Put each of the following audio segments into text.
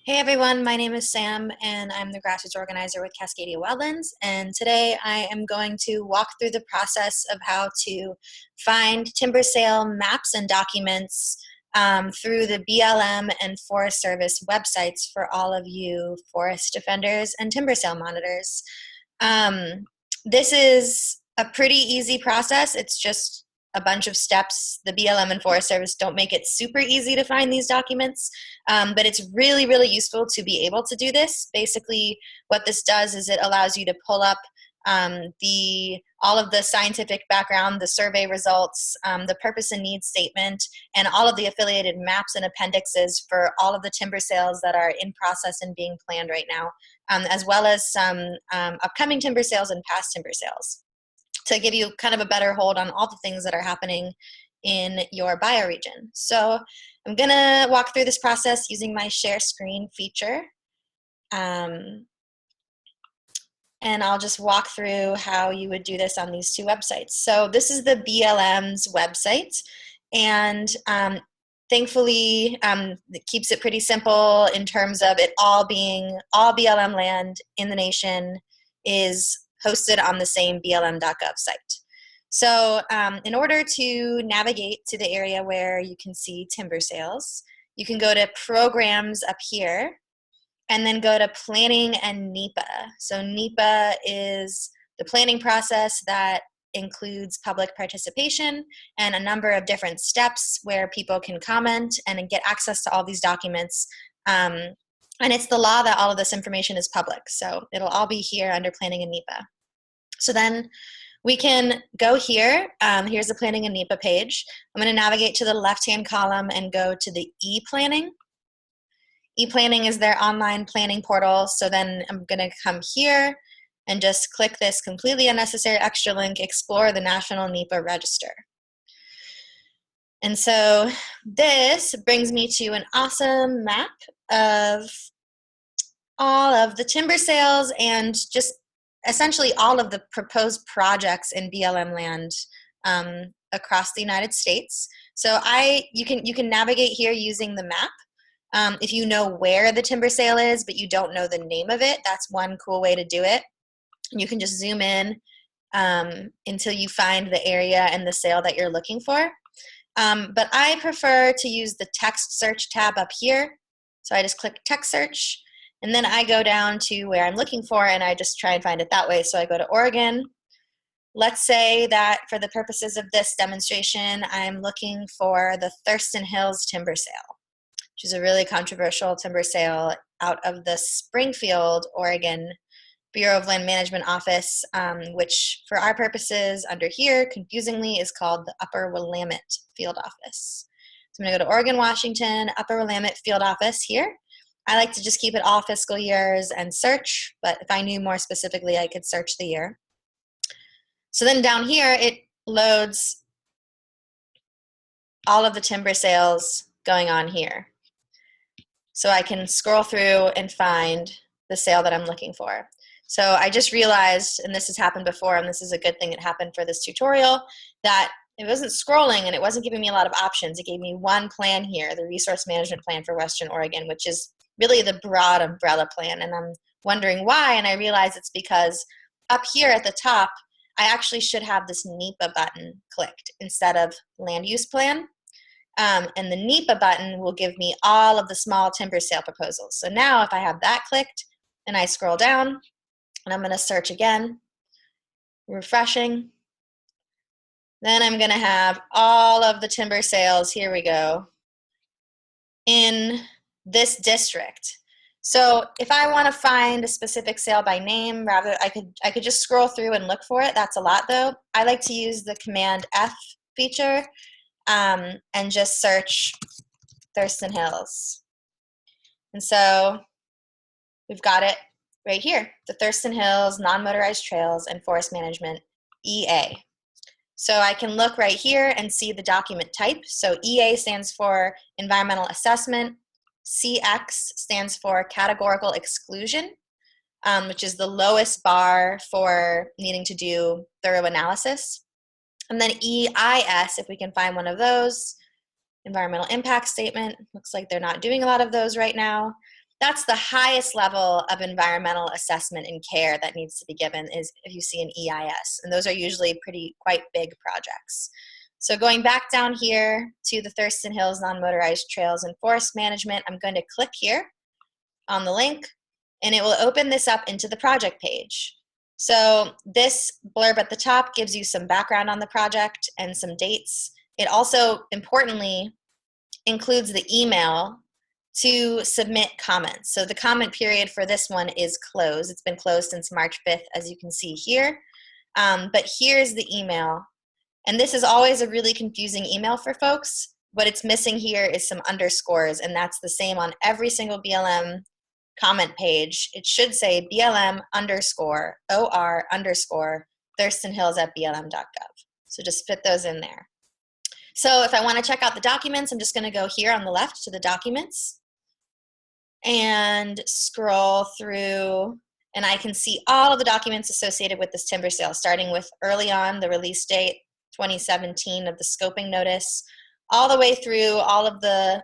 Hey everyone, my name is Sam and I'm the grassroots organizer with Cascadia Wildlands, and today I am going to walk through the process of how to find timber sale maps and documents through the BLM and Forest Service websites for all of you forest defenders and timber sale monitors. This is a pretty easy process. It's just a bunch of steps. The BLM and Forest Service don't make it super easy to find these documents, but it's really, really useful to be able to do this. Basically, what this does is it allows you to pull up all of the scientific background, the survey results, the purpose and needs statement, and all of the affiliated maps and appendixes for all of the timber sales that are in process and being planned right now, as well as some upcoming timber sales and past timber sales, to give you kind of a better hold on all the things that are happening in your bioregion. So I'm gonna walk through this process using my share screen feature. And I'll just walk through how you would do this on these two websites. So this is the BLM's website, and thankfully it keeps it pretty simple in terms of it all being all BLM land in the nation is hosted on the same blm.gov site. So in order to navigate to the area where you can see timber sales, you can go to programs up here and then go to planning and NEPA. So NEPA is the planning process that includes public participation and a number of different steps where people can comment and get access to all these documents. And it's the law that all of this information is public. So it'll all be here under planning and NEPA. So then we can go here. Here's the planning and NEPA page. I'm going to navigate to the left-hand column and go to the e-planning. E-planning is their online planning portal. So then I'm going to come here and just click this completely unnecessary extra link, explore the National NEPA Register. And so this brings me to an awesome map of all of the timber sales and just essentially all of the proposed projects in BLM land across the United States. So you can navigate here using the map. If you know where the timber sale is, but you don't know the name of it, that's one cool way to do it. You can just zoom in until you find the area and the sale that you're looking for. But I prefer to use the text search tab up here. So I just click text search, and then I go down to where I'm looking for, and I just try and find it that way. So I go to Oregon. Let's say that for the purposes of this demonstration, I'm looking for the Thurston Hills timber sale, which is a really controversial timber sale out of the Springfield, Oregon Bureau of Land Management office, which for our purposes under here, confusingly, is called the Upper Willamette Field Office. So I'm gonna go to Oregon, Washington, Upper Willamette Field Office here. I like to just keep it all fiscal years and search, but if I knew more specifically, I could search the year. So then down here, it loads all of the timber sales going on here. So I can scroll through and find the sale that I'm looking for. So I just realized, and this has happened before, and this is a good thing that happened for this tutorial, that it wasn't scrolling and it wasn't giving me a lot of options. It gave me one plan here, the Resource Management Plan for Western Oregon, which is really the broad umbrella plan. And I'm wondering why, and I realize it's because up here at the top, I actually should have this NEPA button clicked instead of Land Use Plan. And the NEPA button will give me all of the small timber sale proposals. So now if I have that clicked and I scroll down, and I'm going to search again, refreshing, then I'm going to have all of the timber sales, here we go, in this district. So if I want to find a specific sale by name, rather I could just scroll through and look for it. That's a lot though. I like to use the Command F feature and just search Thurston Hills. And so we've got it right here, the Thurston Hills Non-Motorized Trails and Forest Management, EA. So I can look right here and see the document type. So EA stands for Environmental Assessment. CX stands for Categorical Exclusion, which is the lowest bar for needing to do thorough analysis. And then EIS, if we can find one of those, Environmental Impact Statement. Looks like they're not doing a lot of those right now. that's the highest level of environmental assessment and care that needs to be given, is if you see an EIS. And those are usually quite big projects. So going back down here to the Thurston Hills Non-Motorized Trails and Forest Management, I'm going to click here on the link, and it will open this up into the project page. So this blurb at the top gives you some background on the project and some dates. It also, importantly, includes the email to submit comments. So the comment period for this one is closed. It's been closed since March 5th, as you can see here. But here's the email. And this is always a really confusing email for folks. What it's missing here is some underscores, and that's the same on every single BLM comment page. It should say BLM underscore OR underscore Thurston Hills at BLM.gov. So just fit those in there. So if I want to check out the documents, I'm just going to go here on the left to the documents and scroll through, and I can see all of the documents associated with this timber sale, starting with early on, the release date, 2017, of the scoping notice, all the way through all of the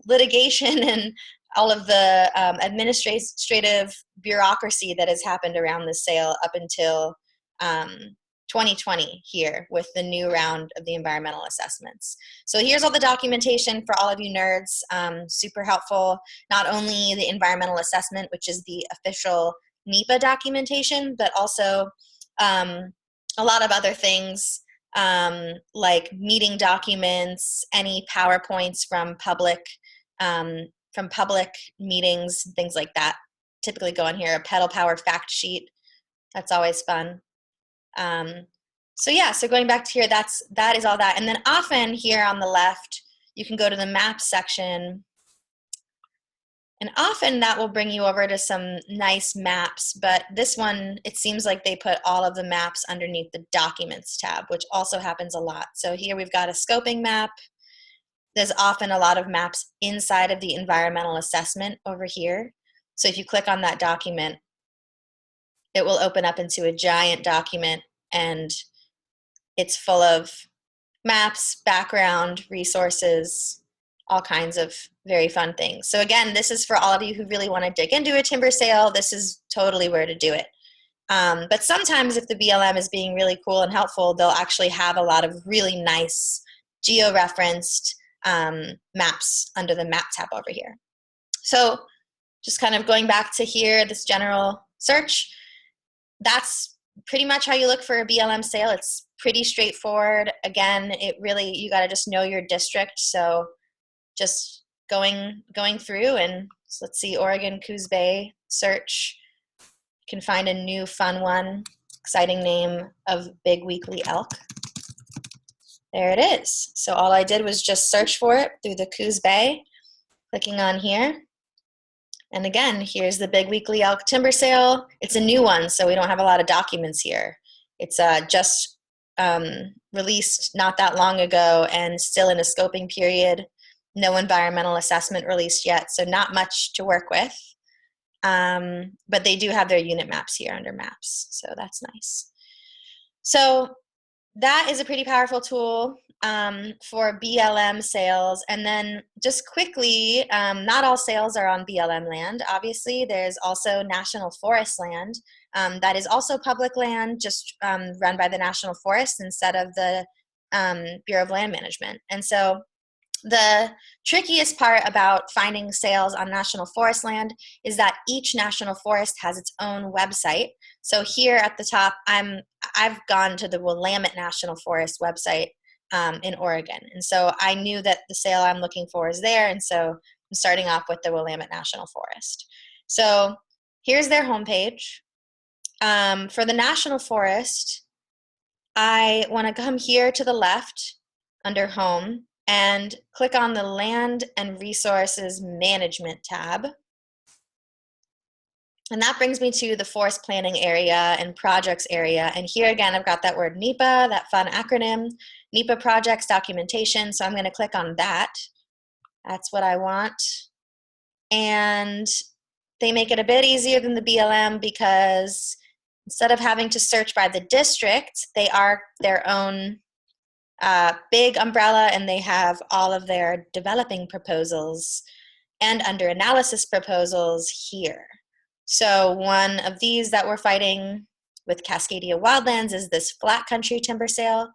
litigation and all of the administrative bureaucracy that has happened around the sale up until 2020 here with the new round of the environmental assessments. So here's all the documentation for all of you nerds, super helpful. Not only the environmental assessment, which is the official NEPA documentation, but also a lot of other things like meeting documents, any PowerPoints from public meetings, things like that. Typically go on here, a pedal power fact sheet. That's always fun. So yeah, so going back to here, that is all that. And then often here on the left, you can go to the maps section, and often that will bring you over to some nice maps, but this one, it seems like they put all of the maps underneath the documents tab, which also happens a lot. So here we've got a scoping map. There's often a lot of maps inside of the environmental assessment over here. So if you click on that document, it will open up into a giant document, and it's full of maps, background, resources, all kinds of very fun things. So again, this is for all of you who really want to dig into a timber sale. This is totally where to do it. But sometimes if the BLM is being really cool and helpful, they'll actually have a lot of really nice geo-referenced maps under the map tab over here. So just kind of going back to here, this general search, that's pretty much how you look for a BLM sale. It's pretty straightforward. Again, it really, you got to just know your district. So just going through, and so let's see, Oregon Coos Bay search. You can find a new fun one, exciting name of Big Weekly Elk. There it is. So all I did was just search for it through the Coos Bay, clicking on here. And again, here's the Big Weekly Elk timber sale. It's a new one, so we don't have a lot of documents here. It's just released not that long ago and still in a scoping period. No environmental assessment released yet, so not much to work with. But they do have their unit maps here under maps, so that's nice. So that is a pretty powerful tool for BLM sales. And then just quickly, not all sales are on BLM land. Obviously, there's also national forest land that is also public land, just run by the National Forest instead of the Bureau of Land Management. And so the trickiest part about finding sales on national forest land is that each national forest has its own website. So here at the top, I've gone to the Willamette National Forest website in Oregon. And so I knew that the sale I'm looking for is there, and so I'm starting off with the Willamette National Forest. So here's their homepage. For the National Forest, I want to come here to the left under Home and click on the Land and Resources Management tab. And that brings me to the forest planning area and projects area. And here again, I've got that word NEPA, that fun acronym, NEPA projects documentation. So I'm going to click on that. That's what I want. And they make it a bit easier than the BLM because instead of having to search by the district, they are their own big umbrella, and they have all of their developing proposals and under analysis proposals here. So one of these that we're fighting with Cascadia Wildlands is this flat country timber sale.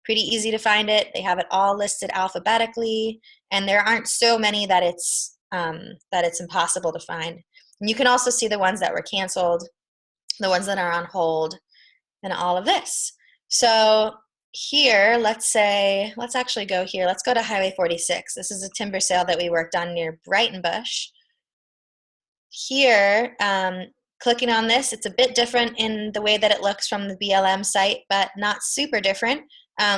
Pretty easy to find it. They have it all listed alphabetically, and there aren't so many that it's impossible to find. And you can also see the ones that were canceled, the ones that are on hold, and all of this. So here, let's actually go here. Let's go to Highway 46. This is a timber sale that we worked on near Brightonbush. Here, clicking on this, it's a bit different in the way that it looks from the BLM site, but not super different.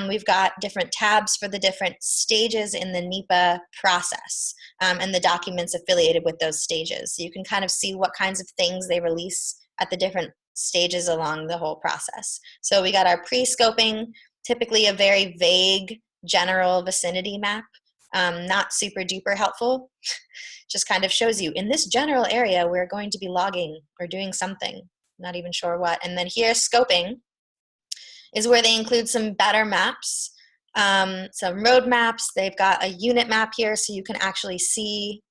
We've got different tabs for the different stages in the NEPA process and the documents affiliated with those stages. So you can kind of see what kinds of things they release at the different stages along the whole process. So we got our pre-scoping, typically a very vague general vicinity map, not super duper helpful. Just kind of shows you in this general area we're going to be logging or doing something, not even sure what. And then here scoping is where they include some better maps, some road maps. They've got a unit map here so you can actually see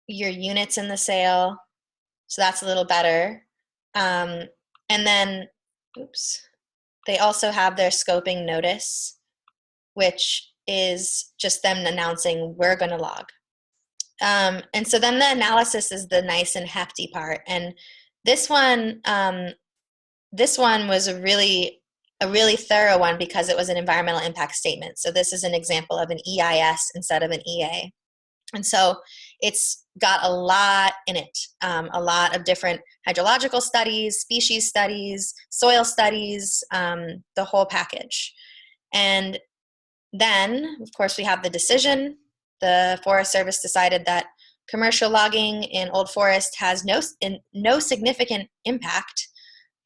your units in the sale. So that's a little better. And then, oops, they also have their scoping notice, which is just them announcing we're going to log. And so then the analysis is the nice and hefty part. And this one was a really thorough one because it was an environmental impact statement. So this is an example of an EIS instead of an EA. And so it's got a lot in it, a lot of different hydrological studies, species studies, soil studies, the whole package. And then, of course, we have the decision. The Forest Service decided that commercial logging in Old Forest has no significant impact,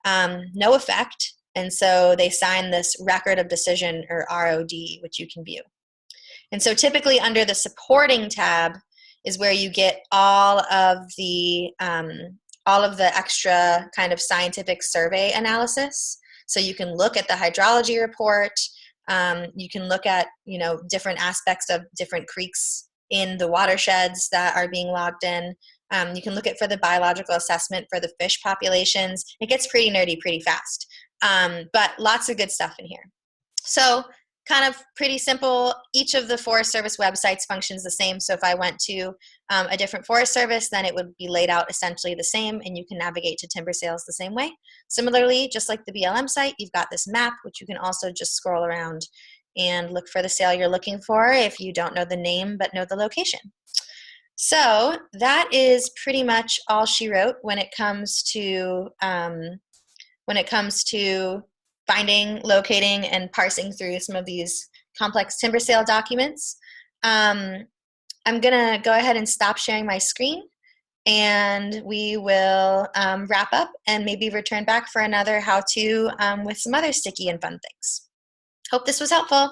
no effect, and so they signed this Record of Decision, or ROD, which you can view. And so typically under the supporting tab is where you get all of the extra kind of scientific survey analysis. So you can look at the hydrology report. You can look at, different aspects of different creeks in the watersheds that are being logged in. You can look at for the biological assessment for the fish populations. It gets pretty nerdy pretty fast, but lots of good stuff in here. So kind of pretty simple. Each of the Forest Service websites functions the same. So if I went to a different Forest Service, then it would be laid out essentially the same, and you can navigate to timber sales the same way. Similarly, just like the BLM site, you've got this map, which you can also just scroll around and look for the sale you're looking for if you don't know the name but know the location. So that is pretty much all she wrote when it comes to finding, locating, and parsing through some of these complex timber sale documents. I'm gonna go ahead and stop sharing my screen, and we will wrap up and maybe return back for another how-to with some other sticky and fun things. Hope this was helpful.